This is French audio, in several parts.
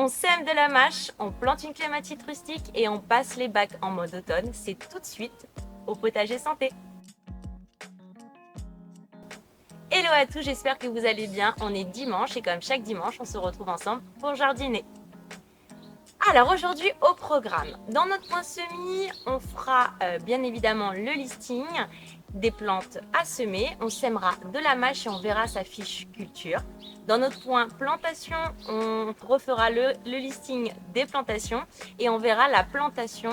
On sème de la mâche, on plante une clématite rustique et on passe les bacs en mode automne. C'est tout de suite au potager santé. Hello à tous, j'espère que vous allez bien. On est dimanche et comme chaque dimanche, on se retrouve ensemble pour jardiner. Alors aujourd'hui au programme, dans notre point semis, on fera bien évidemment le listing des plantes à semer. On sèmera de la mâche et on verra sa fiche culture. Dans notre point plantation, on refera le listing des plantations et on verra la plantation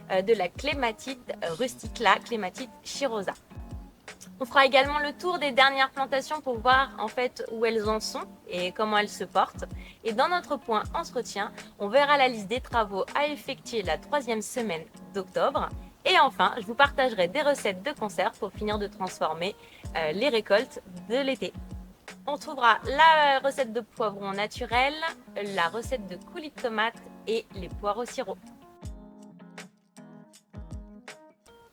de la clématite rusticula, clématite chirosa. On fera également le tour des dernières plantations pour voir en fait où elles en sont et comment elles se portent. Et dans notre point entretien, on verra la liste des travaux à effectuer la 3e semaine d'octobre. Et enfin, je vous partagerai des recettes de conserve pour finir de transformer les récoltes de l'été. On trouvera la recette de poivrons naturels, la recette de coulis de tomates et les poires au sirop.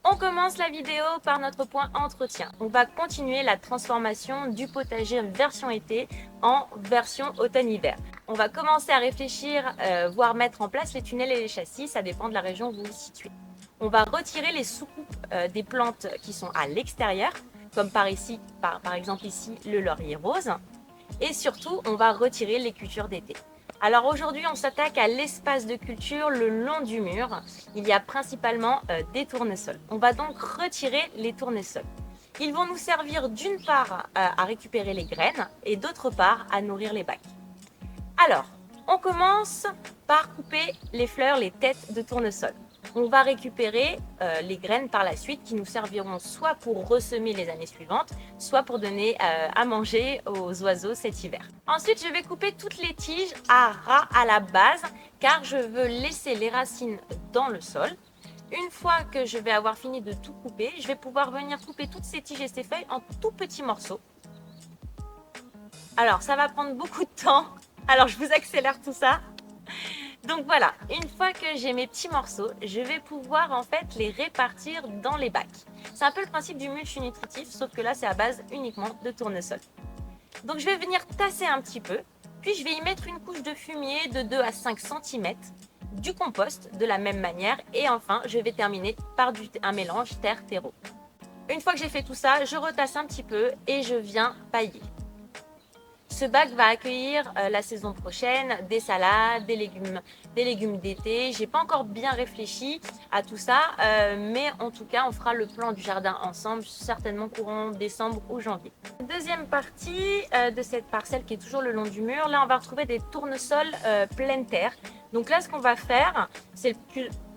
On commence la vidéo par notre point entretien. On va continuer la transformation du potager version été en version automne-hiver. On va commencer à réfléchir, voire mettre en place les tunnels et les châssis, ça dépend de la région où vous vous situez. On va retirer les sous-coupes des plantes qui sont à l'extérieur, comme par exemple ici le laurier rose. Et surtout, on va retirer les cultures d'été. Alors aujourd'hui, on s'attaque à l'espace de culture le long du mur. Il y a principalement des tournesols. On va donc retirer les tournesols. Ils vont nous servir d'une part à récupérer les graines et d'autre part à nourrir les bacs. Alors, on commence par couper les fleurs, les têtes de tournesol. On va récupérer les graines par la suite qui nous serviront soit pour ressemer les années suivantes, soit pour donner à manger aux oiseaux cet hiver. Ensuite, je vais couper toutes les tiges à ras à la base car je veux laisser les racines dans le sol. Une fois que je vais avoir fini de tout couper, je vais pouvoir venir couper toutes ces tiges et ces feuilles en tout petits morceaux. Alors, ça va prendre beaucoup de temps, alors je vous accélère tout ça. Donc voilà, une fois que j'ai mes petits morceaux, je vais pouvoir en fait les répartir dans les bacs. C'est un peu le principe du mulch nutritif, sauf que là c'est à base uniquement de tournesol. Donc je vais venir tasser un petit peu, puis je vais y mettre une couche de fumier de 2 à 5 cm, du compost de la même manière, et enfin je vais terminer par un mélange terre-terreau. Une fois que j'ai fait tout ça, je retasse un petit peu et je viens pailler. Ce bac va accueillir la saison prochaine des salades, des légumes d'été. J'ai pas encore bien réfléchi à tout ça, mais en tout cas, on fera le plan du jardin ensemble, certainement courant décembre ou janvier. Deuxième partie de cette parcelle qui est toujours le long du mur, là on va retrouver des tournesols pleine terre. Donc là, ce qu'on va faire, c'est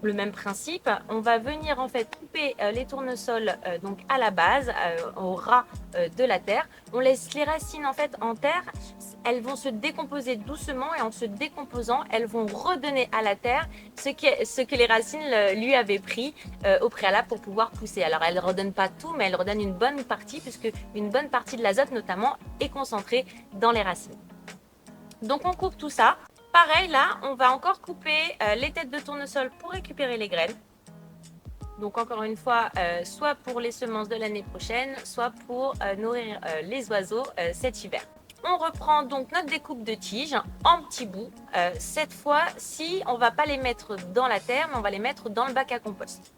le même principe. On va venir en fait couper les tournesols donc à la base, au ras de la terre. On laisse les racines en fait en terre. Elles vont se décomposer doucement et en se décomposant, elles vont redonner à la terre ce que les racines lui avaient pris au préalable pour pouvoir pousser. Alors elles ne redonnent pas tout, mais elles redonnent une bonne partie puisque une bonne partie de l'azote notamment est concentrée dans les racines. Donc on coupe tout ça. Pareil, là, on va encore couper les têtes de tournesol pour récupérer les graines. Donc encore une fois, soit pour les semences de l'année prochaine, soit pour nourrir les oiseaux cet hiver. On reprend donc notre découpe de tiges en petits bouts. Cette fois-ci, on ne va pas les mettre dans la terre, mais on va les mettre dans le bac à compost.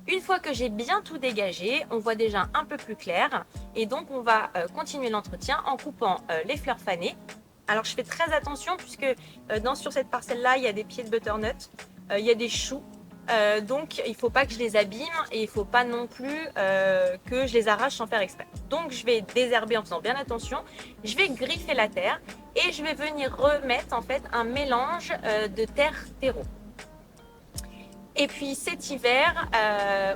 Une fois que j'ai bien tout dégagé, on voit déjà un peu plus clair. Et donc, on va continuer l'entretien en coupant les fleurs fanées. Alors je fais très attention puisque sur cette parcelle-là, il y a des pieds de butternut, il y a des choux. Donc il ne faut pas que je les abîme et il ne faut pas non plus que je les arrache sans faire exprès. Donc je vais désherber en faisant bien attention. Je vais griffer la terre et je vais venir remettre en fait un mélange de terre-terreau. Et puis cet hiver,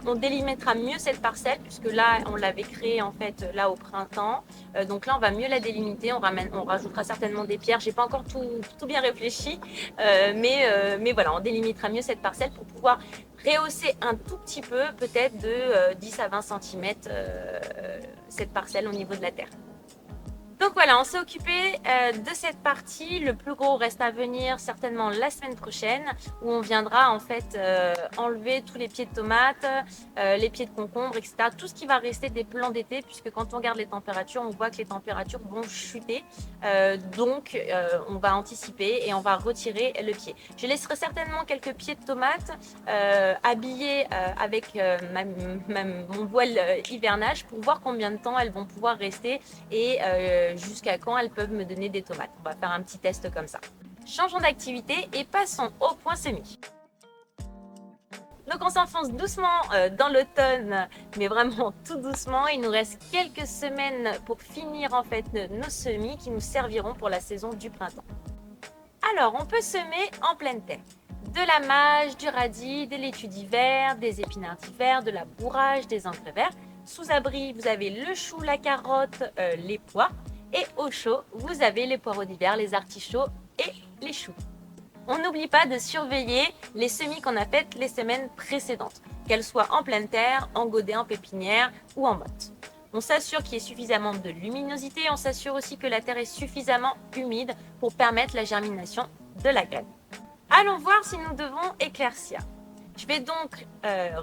on délimitera mieux cette parcelle puisque là, on l'avait créée en fait là au printemps. Donc là, on va mieux la délimiter. On rajoutera certainement des pierres. J'ai pas encore tout bien réfléchi, mais voilà, on délimitera mieux cette parcelle pour pouvoir rehausser un tout petit peu, peut-être de 10 à 20 cm cette parcelle au niveau de la terre. Donc voilà, on s'est occupé de cette partie. Le plus gros reste à venir certainement la semaine prochaine où on viendra en fait enlever tous les pieds de tomates, les pieds de concombre, etc. Tout ce qui va rester des plants d'été puisque quand on regarde les températures, on voit que les températures vont chuter. Donc on va anticiper et on va retirer le pied. Je laisserai certainement quelques pieds de tomates habillés avec mon voile hivernage pour voir combien de temps elles vont pouvoir rester et jusqu'à quand elles peuvent me donner des tomates. On va faire un petit test comme ça. Changeons d'activité et passons au point semis. Donc on s'enfonce doucement dans l'automne, mais vraiment tout doucement. Il nous reste quelques semaines pour finir en fait nos semis qui nous serviront pour la saison du printemps. Alors on peut semer en pleine terre. De la mâche, du radis, des laitues d'hiver, des épinards d'hiver, de la bourrage, des engrais verts. Sous abri, vous avez le chou, la carotte, les pois. Et au chaud, vous avez les poireaux d'hiver, les artichauts et les choux. On n'oublie pas de surveiller les semis qu'on a faites les semaines précédentes, qu'elles soient en pleine terre, en godet, en pépinière ou en motte. On s'assure qu'il y ait suffisamment de luminosité, on s'assure aussi que la terre est suffisamment humide pour permettre la germination de la graine. Allons voir si nous devons éclaircir. Je vais donc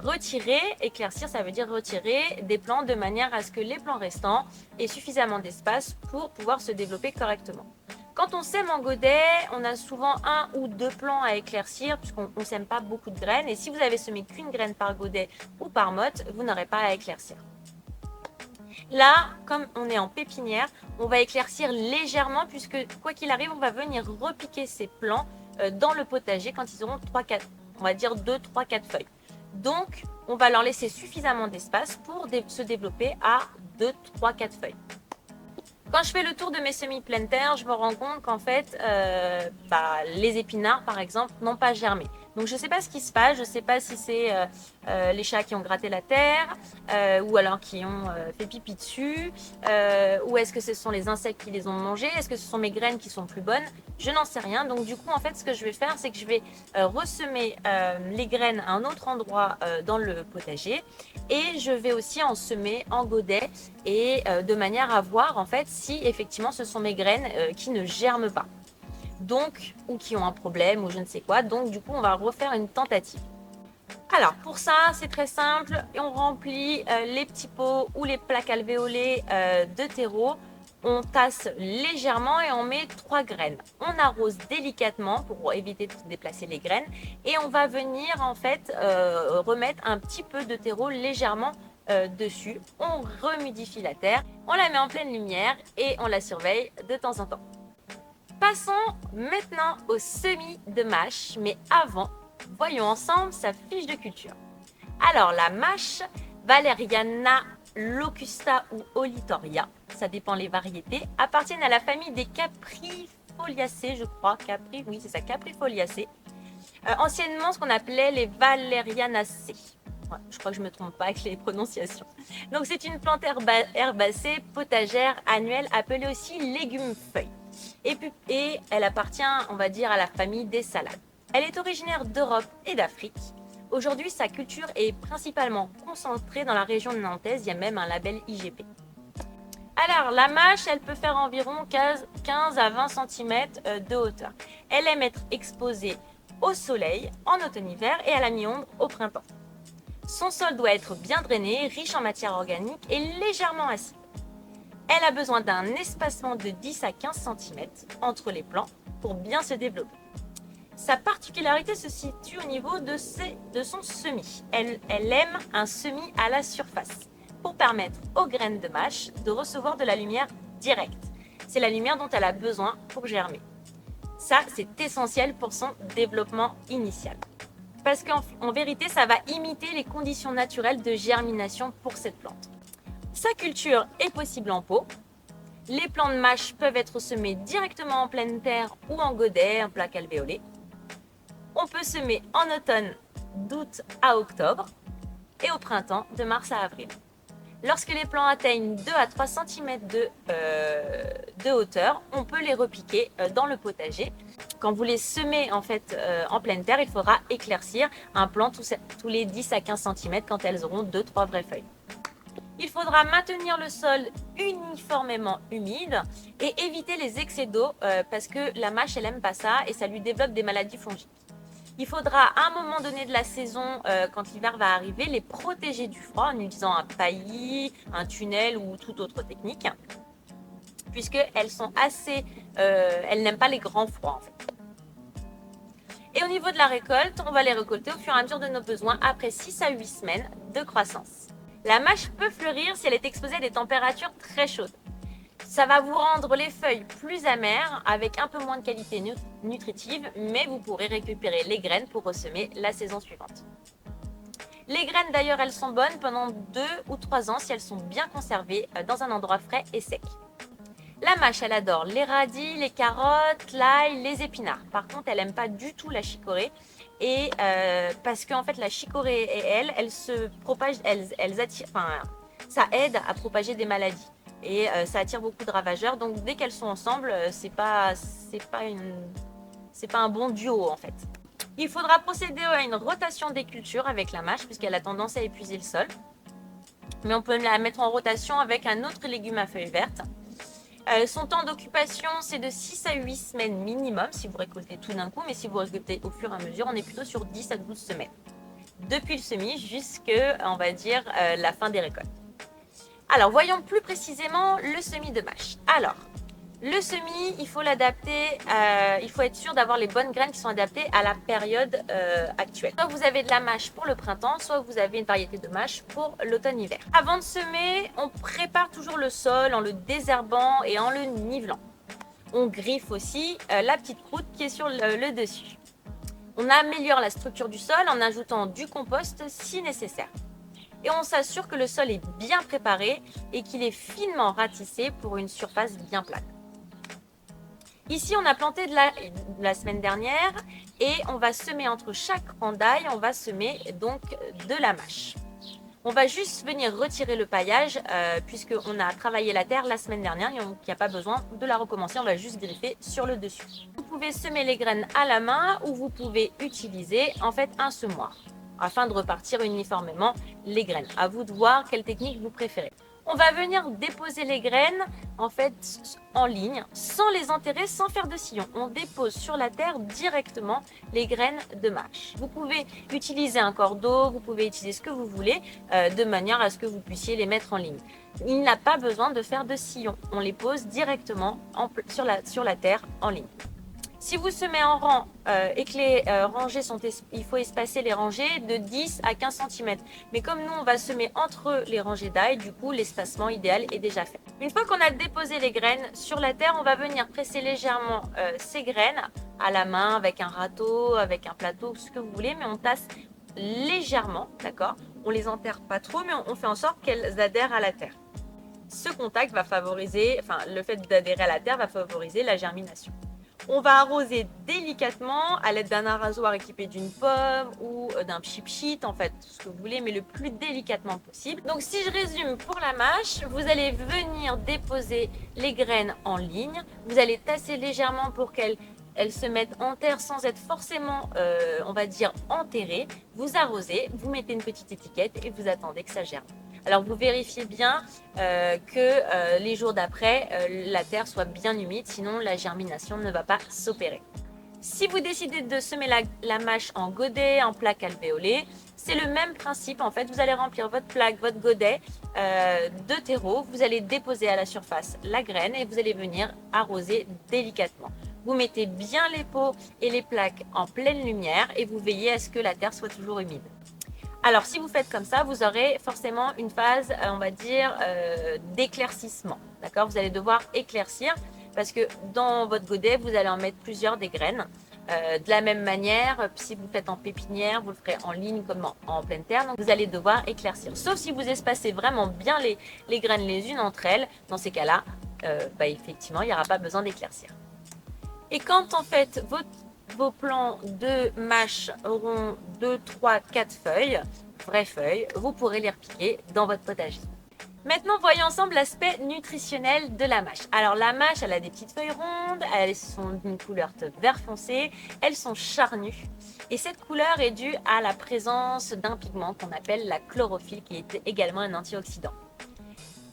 retirer, éclaircir, ça veut dire retirer des plants de manière à ce que les plants restants aient suffisamment d'espace pour pouvoir se développer correctement. Quand on sème en godet, on a souvent 1 ou 2 plants à éclaircir puisqu'on ne sème pas beaucoup de graines. Et si vous avez semé qu'une graine par godet ou par motte, vous n'aurez pas à éclaircir. Là, comme on est en pépinière, on va éclaircir légèrement puisque quoi qu'il arrive, on va venir repiquer ces plants dans le potager quand ils auront 3-4, on va dire 2, 3, 4 feuilles. Donc, on va leur laisser suffisamment d'espace pour se développer à 2, 3, 4 feuilles. Quand je fais le tour de mes semis pleine terre, je me rends compte qu'en fait, les épinards, par exemple, n'ont pas germé. Donc, je ne sais pas ce qui se passe. Je ne sais pas si c'est les chats qui ont gratté la terre ou alors qui ont fait pipi dessus ou est-ce que ce sont les insectes qui les ont mangés? Est-ce que ce sont mes graines qui sont plus bonnes? Je n'en sais rien. Donc, du coup, en fait, ce que je vais faire, c'est que je vais ressemer les graines à un autre endroit dans le potager et je vais aussi en semer en godet et de manière à voir, en fait, si effectivement, ce sont mes graines qui ne germent pas. Donc, ou qui ont un problème ou je ne sais quoi. Donc, du coup, on va refaire une tentative. Alors, pour ça, c'est très simple. On remplit les petits pots ou les plaques alvéolées de terreau. On tasse légèrement et on met 3 graines. On arrose délicatement pour éviter de déplacer les graines. Et on va venir, en fait, remettre un petit peu de terreau légèrement dessus. On remudifie la terre. On la met en pleine lumière et on la surveille de temps en temps. Passons maintenant au semis de mâche, mais avant, voyons ensemble sa fiche de culture. Alors, la mâche, Valeriana locusta ou Olitoria, ça dépend les variétés, appartiennent à la famille des Caprifoliacées, je crois. Oui, c'est ça, Caprifoliacées. Anciennement, ce qu'on appelait les Valerianacées. Ouais, je crois que je ne me trompe pas avec les prononciations. Donc, c'est une plante herbacée potagère annuelle appelée aussi légumes-feuilles. Et elle appartient, on va dire, à la famille des salades. Elle est originaire d'Europe et d'Afrique. Aujourd'hui, sa culture est principalement concentrée dans la région nantaise. Il y a même un label IGP. Alors, la mâche, elle peut faire environ 15 à 20 cm de hauteur. Elle aime être exposée au soleil en automne-hiver et à la mi-ombre au printemps. Son sol doit être bien drainé, riche en matière organique et légèrement acide. Elle a besoin d'un espacement de 10 à 15 cm entre les plants pour bien se développer. Sa particularité se situe au niveau de son semis. Elle aime un semis à la surface pour permettre aux graines de mâche de recevoir de la lumière directe. C'est la lumière dont elle a besoin pour germer. Ça, c'est essentiel pour son développement initial. Parce qu'en vérité, ça va imiter les conditions naturelles de germination pour cette plante. Sa culture est possible en pot. Les plants de mâche peuvent être semés directement en pleine terre ou en godet, en plaque alvéolée. On peut semer en automne d'août à octobre et au printemps de mars à avril. Lorsque les plants atteignent 2 à 3 cm de hauteur, on peut les repiquer dans le potager. Quand vous les semez en fait en pleine terre, il faudra éclaircir un plant tous les 10 à 15 cm quand elles auront 2-3 vraies feuilles. Il faudra maintenir le sol uniformément humide et éviter les excès d'eau parce que la mâche, elle aime pas ça et ça lui développe des maladies fongiques. Il faudra à un moment donné de la saison, quand l'hiver va arriver, les protéger du froid en utilisant un paillis, un tunnel ou toute autre technique, puisqu'elles sont elles n'aiment pas les grands froids en fait. Et au niveau de la récolte, on va les récolter au fur et à mesure de nos besoins après 6 à 8 semaines de croissance. La mâche peut fleurir si elle est exposée à des températures très chaudes. Ça va vous rendre les feuilles plus amères avec un peu moins de qualité nutritive, mais vous pourrez récupérer les graines pour ressemer la saison suivante. Les graines d'ailleurs, elles sont bonnes pendant 2 ou 3 ans si elles sont bien conservées dans un endroit frais et sec. La mâche, elle adore les radis, les carottes, l'ail, les épinards. Par contre, elle n'aime pas du tout la chicorée. Et parce qu'en fait, la chicorée et elles se propagent, elles attirent, ça aide à propager des maladies. Et ça attire beaucoup de ravageurs. Donc, dès qu'elles sont ensemble, c'est pas un bon duo en fait. Il faudra procéder à une rotation des cultures avec la mâche puisqu'elle a tendance à épuiser le sol. Mais on peut la mettre en rotation avec un autre légume à feuilles vertes. Son temps d'occupation, c'est de 6 à 8 semaines minimum si vous récoltez tout d'un coup, mais si vous récoltez au fur et à mesure, on est plutôt sur 10 à 12 semaines. Depuis le semis jusqu'à, on va dire, la fin des récoltes. Alors, voyons plus précisément le semis de mâche. Alors, le semis, il faut l'adapter, il faut être sûr d'avoir les bonnes graines qui sont adaptées à la période actuelle. Soit vous avez de la mâche pour le printemps, soit vous avez une variété de mâche pour l'automne-hiver. Avant de semer, on prépare toujours le sol en le désherbant et en le nivelant. On griffe aussi la petite croûte qui est sur le dessus. On améliore la structure du sol en ajoutant du compost si nécessaire. Et on s'assure que le sol est bien préparé et qu'il est finement ratissé pour une surface bien plate. Ici, on a planté la semaine dernière et on va semer entre chaque rang d'ail, on va semer donc de la mâche. On va juste venir retirer le paillage puisqu'on a travaillé la terre la semaine dernière et il n'y a pas besoin de la recommencer, on va juste griffer sur le dessus. Vous pouvez semer les graines à la main ou vous pouvez utiliser en fait un semoir afin de repartir uniformément les graines. À vous de voir quelle technique vous préférez. On va venir déposer les graines en fait en ligne, sans les enterrer, sans faire de sillon. On dépose sur la terre directement les graines de mâche. Vous pouvez utiliser un cordeau, vous pouvez utiliser ce que vous voulez, de manière à ce que vous puissiez les mettre en ligne. Il n'a pas besoin de faire de sillon. On les pose directement sur la terre en ligne. Si vous semez en rang et que les rangées il faut espacer les rangées de 10 à 15 cm. Mais comme nous, on va semer entre les rangées d'ail, du coup, l'espacement idéal est déjà fait. Une fois qu'on a déposé les graines sur la terre, on va venir presser légèrement ces graines à la main, avec un râteau, avec un plateau, ce que vous voulez, mais on tasse légèrement, d'accord? On les enterre pas trop, mais on fait en sorte qu'elles adhèrent à la terre. Ce contact va favoriser, le fait d'adhérer à la terre va favoriser la germination. On va arroser délicatement à l'aide d'un arrosoir équipé d'une pomme ou d'un pchit-pchit, en fait, ce que vous voulez, mais le plus délicatement possible. Donc, si je résume pour la mâche, vous allez venir déposer les graines en ligne. Vous allez tasser légèrement pour qu'elles se mettent en terre sans être forcément, on va dire, enterrées. Vous arrosez, vous mettez une petite étiquette et vous attendez que ça germe. Alors, vous vérifiez bien que les jours d'après, la terre soit bien humide, sinon la germination ne va pas s'opérer. Si vous décidez de semer la mâche en godet, en plaque alvéolée, c'est le même principe. En fait, vous allez remplir votre plaque, votre godet de terreau. Vous allez déposer à la surface la graine et vous allez venir arroser délicatement. Vous mettez bien les pots et les plaques en pleine lumière et vous veillez à ce que la terre soit toujours humide. Alors, si vous faites comme ça, vous aurez forcément une phase, on va dire, d'éclaircissement. D'accord? Vous allez devoir éclaircir parce que dans votre godet, vous allez en mettre plusieurs des graines. De la même manière, si vous faites en pépinière, vous le ferez en ligne comme en pleine terre. Donc, vous allez devoir éclaircir. Sauf si vous espacez vraiment bien les graines les unes entre elles. Dans ces cas-là, effectivement, il n'y aura pas besoin d'éclaircir. Et quand, en fait, vos plants de mâche auront 2, 3, 4 feuilles, vraies feuilles, vous pourrez les repiquer dans votre potager. Maintenant, voyons ensemble l'aspect nutritionnel de la mâche. Alors, la mâche, elle a des petites feuilles rondes, elles sont d'une couleur vert foncé, elles sont charnues. Et cette couleur est due à la présence d'un pigment qu'on appelle la chlorophylle, qui est également un antioxydant.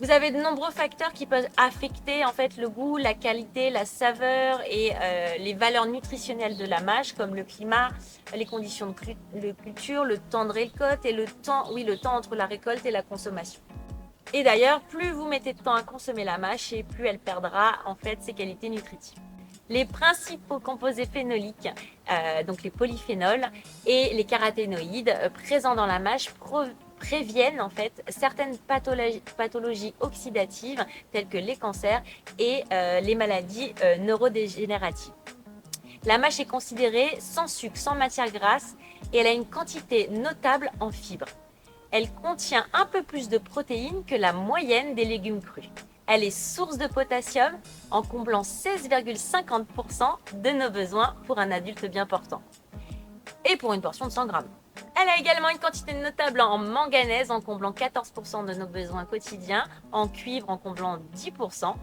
Vous avez de nombreux facteurs qui peuvent affecter en fait le goût, la qualité, la saveur et les valeurs nutritionnelles de la mâche, comme le climat, les conditions de culture, le temps de récolte et le temps entre la récolte et la consommation. Et d'ailleurs, plus vous mettez de temps à consommer la mâche et plus elle perdra en fait ses qualités nutritives. Les principaux composés phénoliques, donc les polyphénols et les caroténoïdes présents dans la mâche préviennent en fait certaines pathologies oxydatives telles que les cancers et les maladies neurodégénératives. La mâche est considérée sans sucre, sans matière grasse et elle a une quantité notable en fibres. Elle contient un peu plus de protéines que la moyenne des légumes crus. Elle est source de potassium en comblant 16,50% de nos besoins pour un adulte bien portant. Et pour une portion de 100 grammes. Elle a également une quantité notable en manganèse en comblant 14% de nos besoins quotidiens, en cuivre en comblant 10%.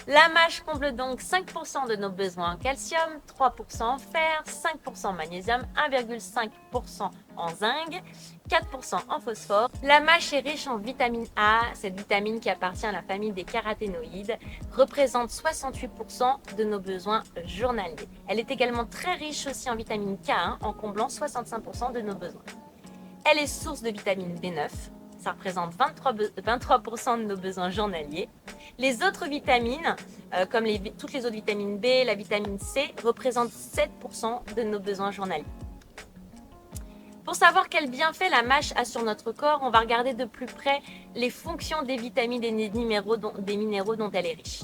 La mâche comble donc 5% de nos besoins en calcium, 3% en fer, 5% en magnésium, 1,5% en zinc, 4% en phosphore. La mâche est riche en vitamine A, cette vitamine qui appartient à la famille des caroténoïdes, représente 68% de nos besoins journaliers. Elle est également très riche aussi en vitamine K1 en comblant 65% de nos besoins. Elle est source de vitamine B9, ça représente 23% de nos besoins journaliers. Les autres vitamines, comme toutes les autres vitamines B, la vitamine C, représentent 7% de nos besoins journaliers. Pour savoir quel bienfait la mâche a sur notre corps, on va regarder de plus près les fonctions des vitamines et des minéraux dont elle est riche.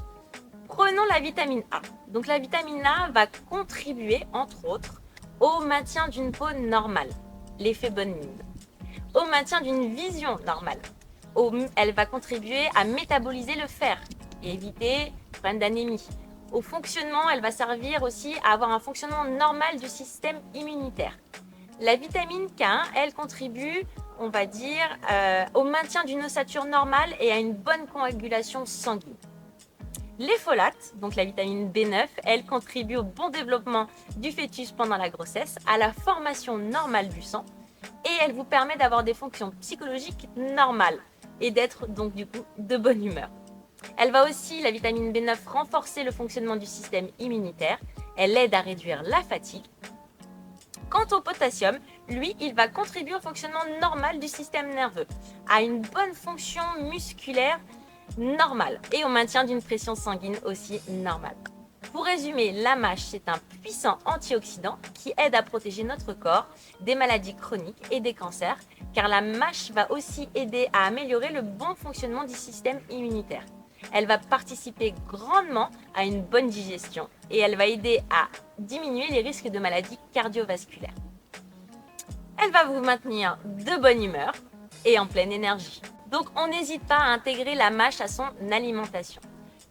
Prenons la vitamine A. Donc la vitamine A va contribuer, entre autres, au maintien d'une peau normale, l'effet bonne mine, au maintien d'une vision normale. Elle va contribuer à métaboliser le fer et éviter le problème d'anémie. Au fonctionnement, elle va servir aussi à avoir un fonctionnement normal du système immunitaire. La vitamine K1, elle contribue, on va dire, au maintien d'une ossature normale et à une bonne coagulation sanguine. Les folates, donc la vitamine B9, elle contribue au bon développement du fœtus pendant la grossesse, à la formation normale du sang et elle vous permet d'avoir des fonctions psychologiques normales et d'être donc du coup de bonne humeur. Elle va aussi, la vitamine B9, renforcer le fonctionnement du système immunitaire. Elle aide à réduire la fatigue. Quant au potassium, lui, il va contribuer au fonctionnement normal du système nerveux, à une bonne fonction musculaire normale et au maintien d'une pression sanguine aussi normale. Pour résumer, la mâche, c'est un puissant antioxydant qui aide à protéger notre corps des maladies chroniques et des cancers, car la mâche va aussi aider à améliorer le bon fonctionnement du système immunitaire. Elle va participer grandement à une bonne digestion et elle va aider à diminuer les risques de maladies cardiovasculaires. Elle va vous maintenir de bonne humeur et en pleine énergie. Donc on n'hésite pas à intégrer la mâche à son alimentation.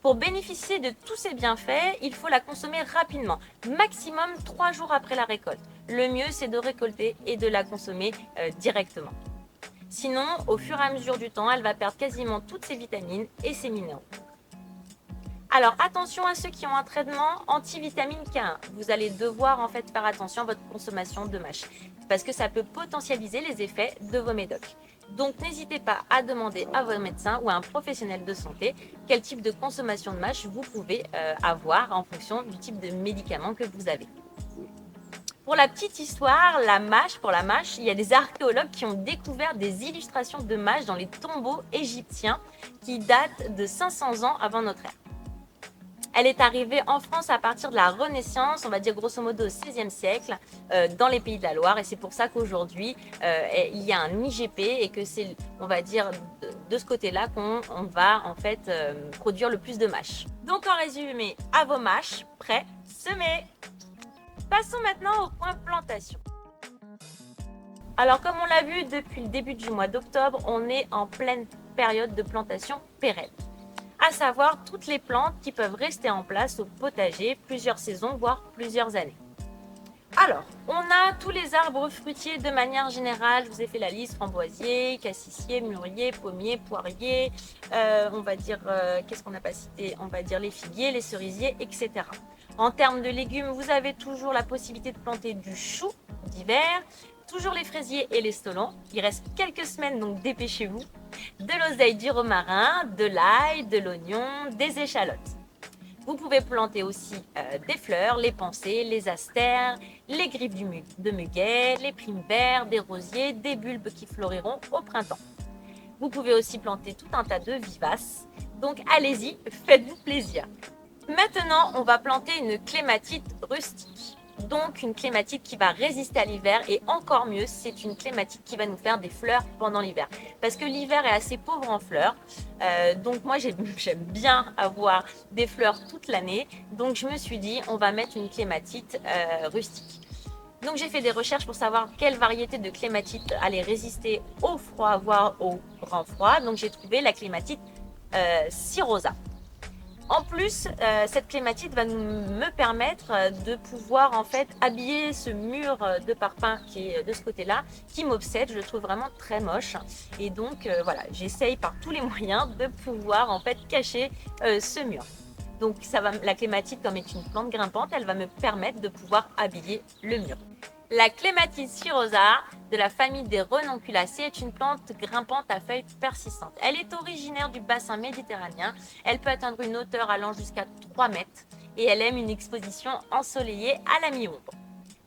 Pour bénéficier de tous ces bienfaits, il faut la consommer rapidement, maximum 3 jours après la récolte. Le mieux, c'est de récolter et de la consommer directement. Sinon, au fur et à mesure du temps, elle va perdre quasiment toutes ses vitamines et ses minéraux. Alors attention à ceux qui ont un traitement anti-vitamine K1. Vous allez devoir en fait faire attention à votre consommation de mâche parce que ça peut potentialiser les effets de vos médocs. Donc n'hésitez pas à demander à votre médecin ou à un professionnel de santé quel type de consommation de mâche vous pouvez avoir en fonction du type de médicament que vous avez. Pour la petite histoire, pour la mâche, il y a des archéologues qui ont découvert des illustrations de mâche dans les tombeaux égyptiens qui datent de 500 ans avant notre ère. Elle est arrivée en France à partir de la Renaissance, on va dire grosso modo au XVIe siècle, dans les Pays de la Loire. Et c'est pour ça qu'aujourd'hui, il y a un IGP et que c'est, on va dire, de ce côté-là qu'on va en fait produire le plus de mâches. Donc en résumé, à vos mâches, prêts, semez. Passons maintenant au point plantation. Alors comme on l'a vu depuis le début du mois d'octobre, on est en pleine période de plantation pérenne. À savoir toutes les plantes qui peuvent rester en place au potager plusieurs saisons, voire plusieurs années. Alors, on a tous les arbres fruitiers de manière générale, je vous ai fait la liste, framboisier, cassissier, mûrier, pommier, poirier, on va dire, qu'est-ce qu'on n'a pas cité? On va dire les figuiers, les cerisiers, etc. En termes de légumes, vous avez toujours la possibilité de planter du chou d'hiver, toujours les fraisiers et les stolons. Il reste quelques semaines, donc dépêchez-vous. De l'oseille, du romarin, de l'ail, de l'oignon, des échalotes. Vous pouvez planter aussi des fleurs, les pensées, les astères, les griffes de muguet, les primevères, des rosiers, des bulbes qui fleuriront au printemps. Vous pouvez aussi planter tout un tas de vivaces. Donc allez-y, faites-vous plaisir. Maintenant, on va planter une clématite rustique. Donc une clématite qui va résister à l'hiver et encore mieux, c'est une clématite qui va nous faire des fleurs pendant l'hiver. Parce que l'hiver est assez pauvre en fleurs. Donc moi j'aime bien avoir des fleurs toute l'année. Donc je me suis dit on va mettre une clématite rustique. Donc j'ai fait des recherches pour savoir quelle variété de clématite allait résister au froid, voire au grand froid. Donc j'ai trouvé la clématite Cirosa. En plus, cette clématite va me permettre de pouvoir en fait habiller ce mur de parpaing qui est de ce côté-là, qui m'obsède, je le trouve vraiment très moche. Et donc voilà, j'essaye par tous les moyens de pouvoir en fait cacher ce mur. Donc la clématite, comme est une plante grimpante, elle va me permettre de pouvoir habiller le mur. La clématite cirosa de la famille des Renonculacées est une plante grimpante à feuilles persistantes. Elle est originaire du bassin méditerranéen. Elle peut atteindre une hauteur allant jusqu'à 3 mètres et elle aime une exposition ensoleillée à la mi-ombre.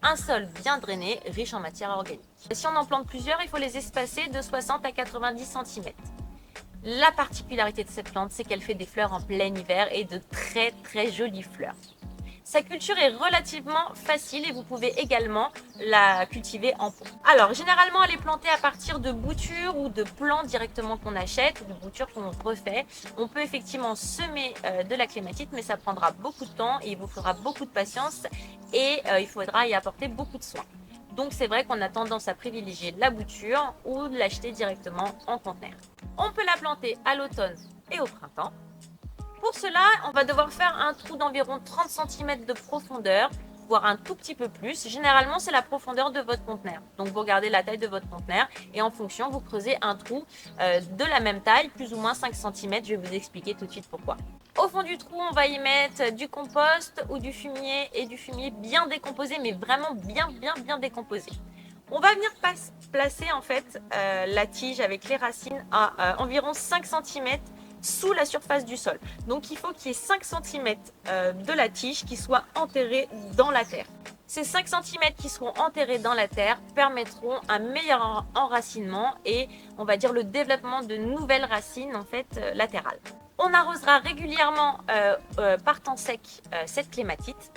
Un sol bien drainé, riche en matière organique. Si on en plante plusieurs, il faut les espacer de 60 à 90 cm. La particularité de cette plante, c'est qu'elle fait des fleurs en plein hiver et de très jolies fleurs. Sa culture est relativement facile et vous pouvez également la cultiver en pot. Alors, généralement, elle est plantée à partir de boutures ou de plants directement qu'on achète ou de boutures qu'on refait. On peut effectivement semer de la clématite, mais ça prendra beaucoup de temps et il vous faudra beaucoup de patience et il faudra y apporter beaucoup de soins. Donc, c'est vrai qu'on a tendance à privilégier la bouture ou de l'acheter directement en conteneur. On peut la planter à l'automne et au printemps. Pour cela, on va devoir faire un trou d'environ 30 cm de profondeur, voire un tout petit peu plus. Généralement, c'est la profondeur de votre conteneur. Donc, vous regardez la taille de votre conteneur et en fonction, vous creusez un trou de la même taille, plus ou moins 5 cm. Je vais vous expliquer tout de suite pourquoi. Au fond du trou, on va y mettre du compost ou du fumier et du fumier bien décomposé, mais vraiment bien décomposé. On va venir placer en fait la tige avec les racines à environ 5 cm sous la surface du sol. Donc il faut qu'il y ait 5 cm de la tige qui soit enterrée dans la terre. Ces 5 cm qui seront enterrés dans la terre permettront un meilleur enracinement et on va dire le développement de nouvelles racines en fait latérales. On arrosera régulièrement par temps sec cette clématite.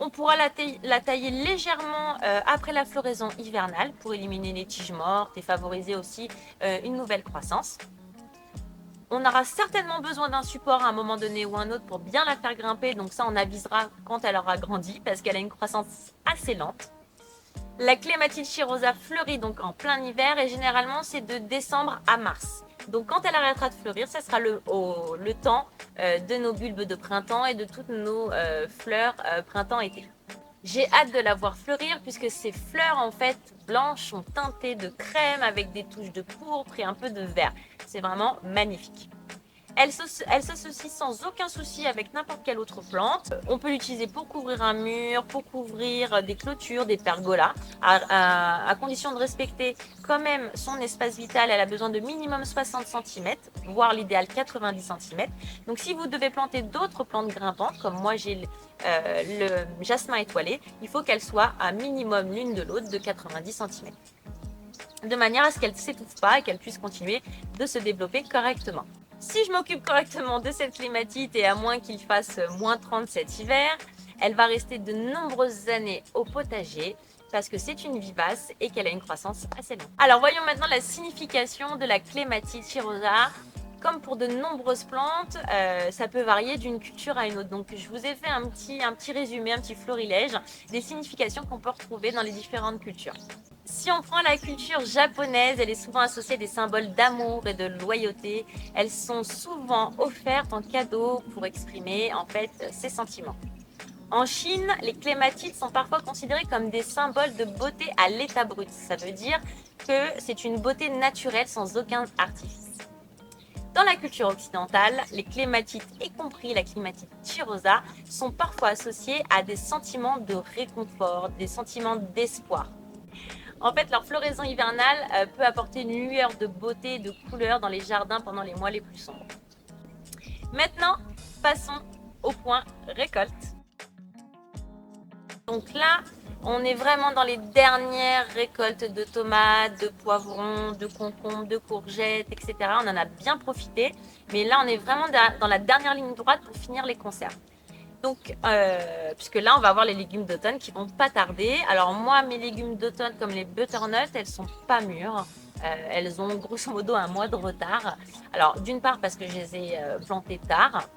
On pourra la tailler légèrement après la floraison hivernale pour éliminer les tiges mortes et favoriser aussi une nouvelle croissance. On aura certainement besoin d'un support à un moment donné ou un autre pour bien la faire grimper. Donc ça, on avisera quand elle aura grandi parce qu'elle a une croissance assez lente. La clématite cirosa fleurit donc en plein hiver et généralement, c'est de décembre à mars. Donc quand elle arrêtera de fleurir, ce sera le temps de nos bulbes de printemps et de toutes nos fleurs printemps-été. J'ai hâte de la voir fleurir puisque ces fleurs en fait blanches sont teintées de crème avec des touches de pourpre et un peu de vert. C'est vraiment magnifique. Elle s'associe sans aucun souci avec n'importe quelle autre plante. On peut l'utiliser pour couvrir un mur, pour couvrir des clôtures, des pergolas, à condition de respecter quand même son espace vital. Elle a besoin de minimum 60 cm, voire l'idéal 90 cm. Donc si vous devez planter d'autres plantes grimpantes, comme moi j'ai le jasmin étoilé, il faut qu'elle soit à minimum l'une de l'autre de 90 cm. De manière à ce qu'elle ne s'étouffe pas et qu'elle puisse continuer de se développer correctement. Si je m'occupe correctement de cette clématite et à moins qu'il fasse moins 30 cet hiver, elle va rester de nombreuses années au potager parce que c'est une vivace et qu'elle a une croissance assez lente. Alors voyons maintenant la signification de la clématite cirosa. Comme pour de nombreuses plantes, ça peut varier d'une culture à une autre. Donc je vous ai fait un petit résumé, un petit florilège des significations qu'on peut retrouver dans les différentes cultures. Si on prend la culture japonaise, elle est souvent associée à des symboles d'amour et de loyauté. Elles sont souvent offertes en cadeau pour exprimer en fait ses sentiments. En Chine, les clématites sont parfois considérées comme des symboles de beauté à l'état brut. Ça veut dire que c'est une beauté naturelle sans aucun artifice. Dans la culture occidentale, les clématites, y compris la clématite cirosa, sont parfois associées à des sentiments de réconfort, des sentiments d'espoir. En fait, leur floraison hivernale peut apporter une lueur de beauté et de couleur dans les jardins pendant les mois les plus sombres. Maintenant, passons au point récolte. Donc là, on est vraiment dans les dernières récoltes de tomates, de poivrons, de concombres, de courgettes, etc. On en a bien profité, mais là, on est vraiment dans la dernière ligne droite pour finir les conserves. Donc, puisque là, on va avoir les légumes d'automne qui vont pas tarder. Alors moi, mes légumes d'automne, comme les butternuts, elles sont pas mûres. Elles ont grosso modo un mois de retard. Alors, d'une part parce que je les ai plantées tard.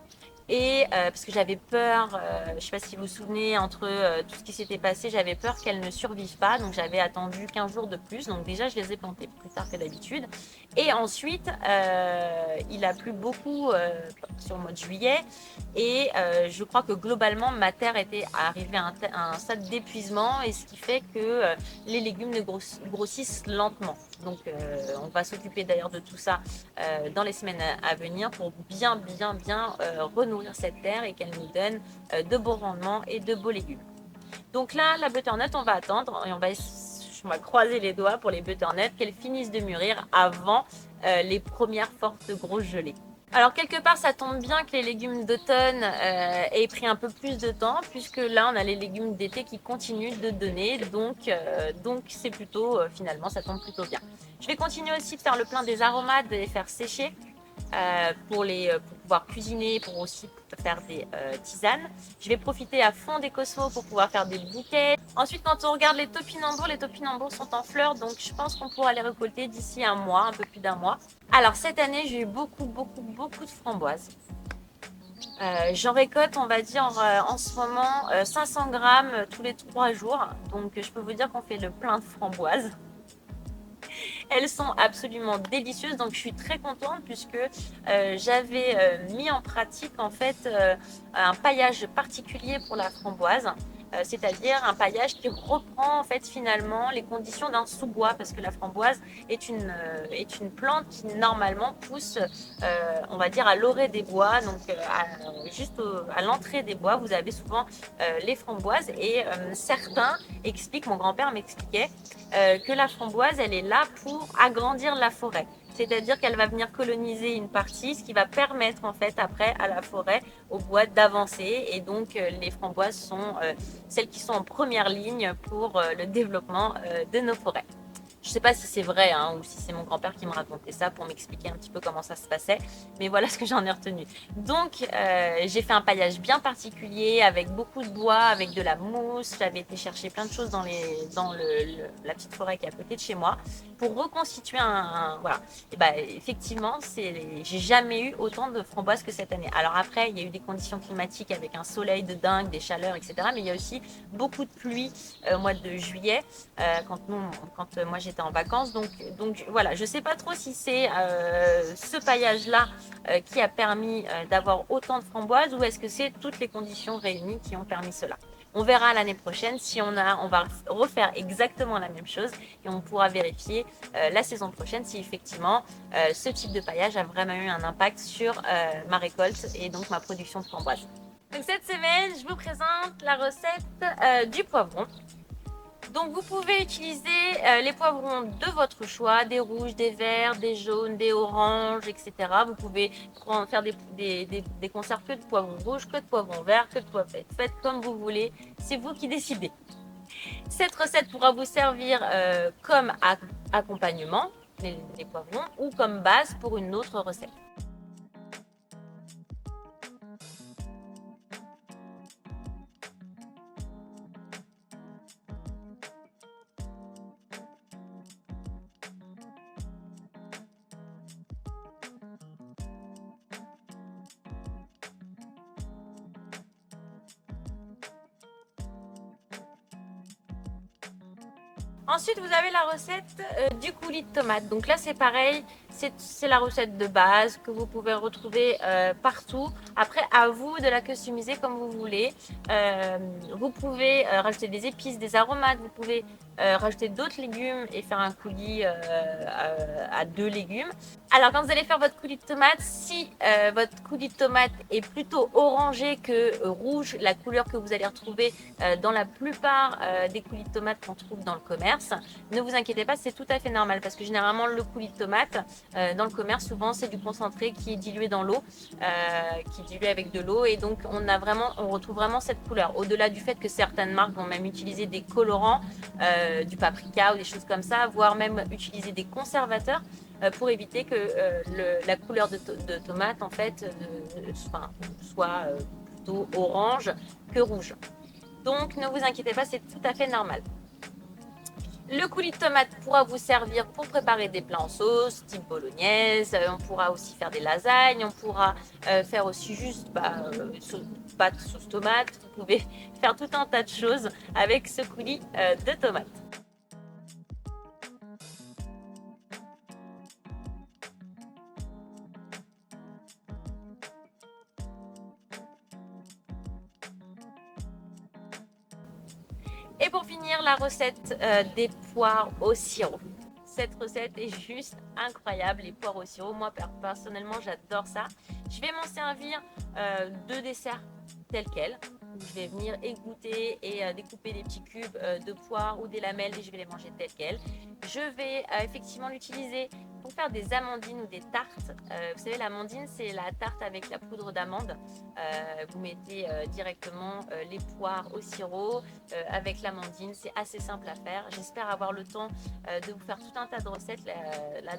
Et parce que j'avais peur, je ne sais pas si vous vous souvenez, entre tout ce qui s'était passé, j'avais peur qu'elles ne survivent pas. Donc j'avais attendu 15 jours de plus. Donc déjà, je les ai plantées plus tard que d'habitude. Et ensuite, il a plu beaucoup sur le mois de juillet. Et je crois que globalement, ma terre était arrivée à un stade d'épuisement. Et ce qui fait que les légumes ne grossissent lentement. Donc on va s'occuper d'ailleurs de tout ça dans les semaines à venir pour bien renourrir cette terre et qu'elle nous donne de beaux rendements et de beaux légumes. Donc là, la butternut, on va attendre et on va croiser les doigts pour les butternuts qu'elles finissent de mûrir avant les premières fortes grosses gelées. Alors quelque part ça tombe bien que les légumes d'automne aient pris un peu plus de temps puisque là on a les légumes d'été qui continuent de donner donc c'est plutôt finalement ça tombe plutôt bien. Je vais continuer aussi de faire le plein des aromates, de les faire sécher pour pouvoir cuisiner, pour aussi faire des tisanes. Je vais profiter à fond des cosmos pour pouvoir faire des bouquets. Ensuite, quand on regarde les topinambours sont en fleurs, donc je pense qu'on pourra les récolter d'ici un mois, un peu plus d'un mois. Alors cette année, j'ai eu beaucoup de framboises. J'en récolte, on va dire, en ce moment 500 grammes tous les 3 jours. Donc je peux vous dire qu'on fait le plein de framboises. Elles sont absolument délicieuses, donc je suis très contente puisque j'avais mis en pratique en fait un paillage particulier pour la framboise. C'est-à-dire un paillage qui reprend en fait finalement les conditions d'un sous-bois parce que la framboise est une plante qui normalement pousse on va dire à l'orée des bois, donc juste à l'entrée des bois vous avez souvent les framboises et certains expliquent, mon grand-père m'expliquait que la framboise elle est là pour agrandir la forêt. C'est-à-dire qu'elle va venir coloniser une partie, ce qui va permettre en fait après à la forêt, au bois d'avancer. Et donc les framboises sont celles qui sont en première ligne pour le développement de nos forêts. Je ne sais pas si c'est vrai hein, ou si c'est mon grand-père qui me racontait ça pour m'expliquer un petit peu comment ça se passait, mais voilà ce que j'en ai retenu. Donc j'ai fait un paillage bien particulier avec beaucoup de bois, avec de la mousse. J'avais été chercher plein de choses dans la petite forêt qui est à côté de chez moi pour reconstituer voilà. Et bah, effectivement, j'ai jamais eu autant de framboises que cette année. Alors après, il y a eu des conditions climatiques avec un soleil de dingue, des chaleurs, etc. Mais il y a aussi beaucoup de pluie au mois de juillet quand moi j'étais en vacances. Donc voilà, je sais pas trop si c'est ce paillage-là qui a permis d'avoir autant de framboises ou est-ce que c'est toutes les conditions réunies qui ont permis cela. On verra l'année prochaine si on va refaire exactement la même chose et on pourra vérifier la saison prochaine si effectivement ce type de paillage a vraiment eu un impact sur ma récolte et donc ma production de framboises. Donc cette semaine, je vous présente la recette du poivron. Donc vous pouvez utiliser les poivrons de votre choix, des rouges, des verts, des jaunes, des oranges, etc. Vous pouvez faire des conserves que de poivrons rouges, que de poivrons verts, que de poivrons verts. Faites comme vous voulez, c'est vous qui décidez. Cette recette pourra vous servir comme accompagnement, les poivrons, ou comme base pour une autre recette. Ensuite, vous avez la recette du coulis de tomate. Donc là, c'est pareil, c'est la recette de base que vous pouvez retrouver partout. Après, à vous de la customiser comme vous voulez. Vous pouvez rajouter des épices, des aromates. Vous pouvez rajouter d'autres légumes et faire un coulis à 2 légumes. Alors, quand vous allez faire votre coulis de tomate, si votre coulis de tomate est plutôt orangé que rouge, la couleur que vous allez retrouver dans la plupart des coulis de tomates qu'on trouve dans le commerce, commerce, ne vous inquiétez pas, c'est tout à fait normal parce que généralement le coulis de tomate dans le commerce, souvent c'est du concentré qui est dilué dans l'eau, qui est dilué avec de l'eau, et donc on retrouve vraiment cette couleur. Au-delà du fait que certaines marques vont même utiliser des colorants, du paprika ou des choses comme ça, voire même utiliser des conservateurs pour éviter que la couleur de tomate en fait soit plutôt orange que rouge. Donc ne vous inquiétez pas, c'est tout à fait normal. Le coulis de tomate pourra vous servir pour préparer des plats en sauce, type bolognaise. On pourra aussi faire des lasagnes. On pourra faire aussi juste pâte sauce tomate. Vous pouvez faire tout un tas de choses avec ce coulis de tomate. Et pour finir, la recette des poires au sirop. Cette recette est juste incroyable, les poires au sirop. Moi, personnellement, j'adore ça. Je vais m'en servir de dessert tel quel. Je vais venir égoutter et découper des petits cubes de poires ou des lamelles et je vais les manger tel quel. Je vais effectivement l'utiliser pour faire des amandines ou des tartes. Vous savez, l'amandine, c'est la tarte avec la poudre d'amande. Vous mettez directement les poires au sirop avec l'amandine. C'est assez simple à faire. J'espère avoir le temps de vous faire tout un tas de recettes là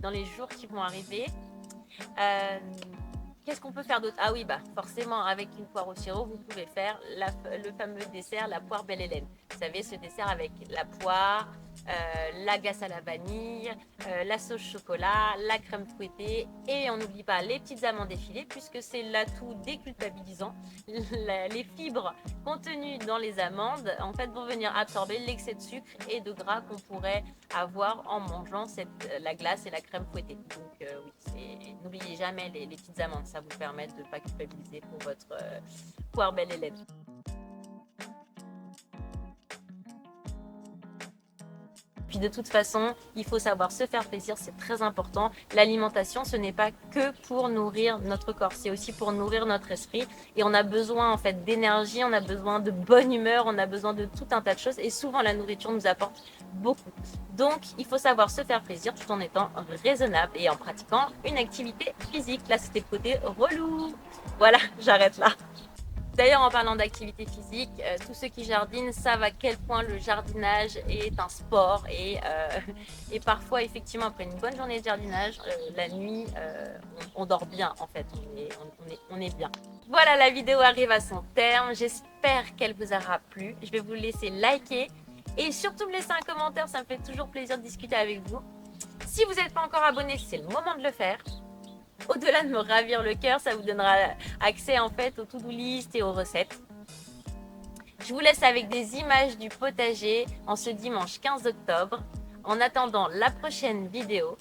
dans les jours qui vont arriver. Qu'est-ce qu'on peut faire d'autre? Ah oui, forcément, avec une poire au sirop, vous pouvez faire le fameux dessert, la poire Belle Hélène. Vous savez, ce dessert avec la poire, la glace à la vanille, la sauce chocolat, la crème fouettée, et on n'oublie pas les petites amandes effilées puisque c'est l'atout déculpabilisant. Les fibres contenues dans les amandes en fait vont venir absorber l'excès de sucre et de gras qu'on pourrait avoir en mangeant la glace et la crème fouettée. Donc oui, n'oubliez jamais les petites amandes, ça vous permet de ne pas culpabiliser pour votre poire Belle Hélène. Puis de toute façon, il faut savoir se faire plaisir, c'est très important. L'alimentation, ce n'est pas que pour nourrir notre corps, c'est aussi pour nourrir notre esprit. Et on a besoin en fait d'énergie, on a besoin de bonne humeur, on a besoin de tout un tas de choses. Et souvent, la nourriture nous apporte beaucoup. Donc, il faut savoir se faire plaisir tout en étant raisonnable et en pratiquant une activité physique. Là, c'était le côté relou. Voilà, j'arrête là. D'ailleurs, en parlant d'activité physique, tous ceux qui jardinent savent à quel point le jardinage est un sport et parfois, effectivement, après une bonne journée de jardinage, la nuit, on dort bien en fait, on est bien. Voilà, la vidéo arrive à son terme, j'espère qu'elle vous aura plu. Je vais vous laisser liker et surtout me laisser un commentaire, ça me fait toujours plaisir de discuter avec vous. Si vous n'êtes pas encore abonné, c'est le moment de le faire. Au-delà de me ravir le cœur, ça vous donnera accès en fait aux to-do list et aux recettes. Je vous laisse avec des images du potager en ce dimanche 15 octobre. En attendant la prochaine vidéo,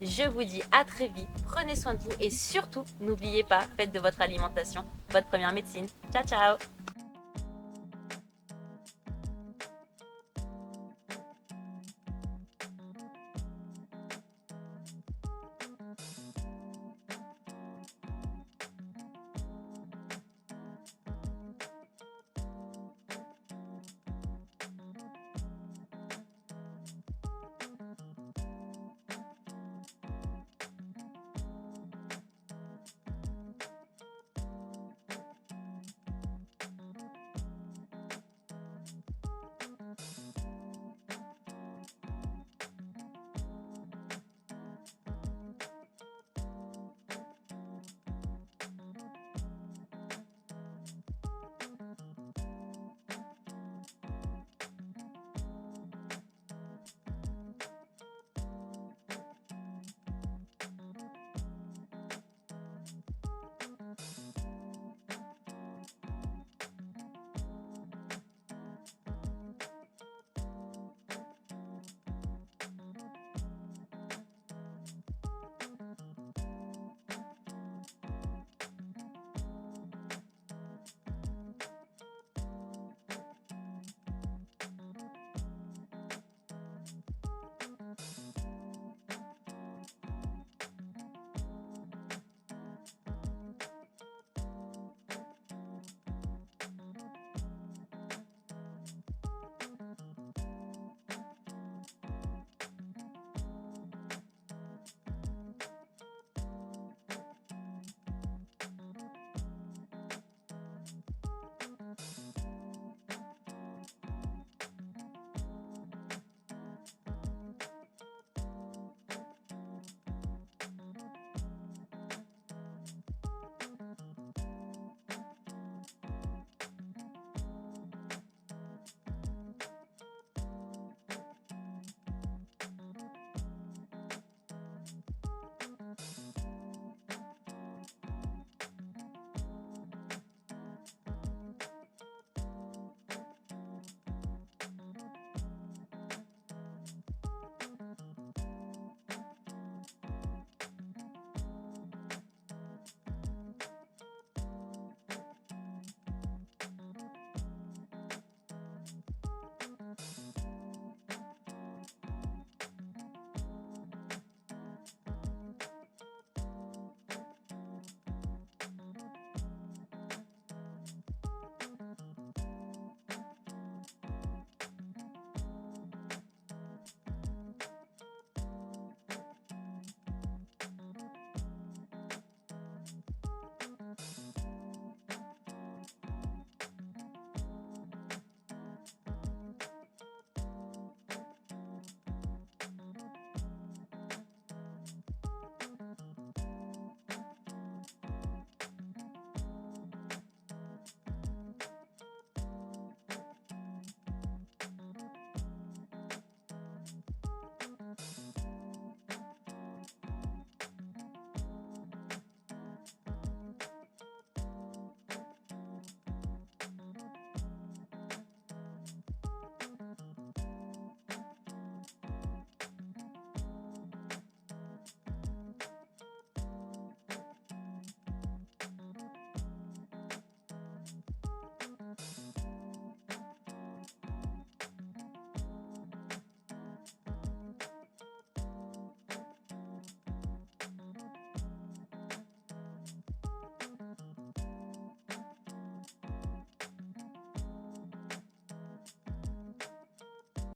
je vous dis à très vite, prenez soin de vous et surtout, n'oubliez pas, faites de votre alimentation votre première médecine. Ciao, ciao!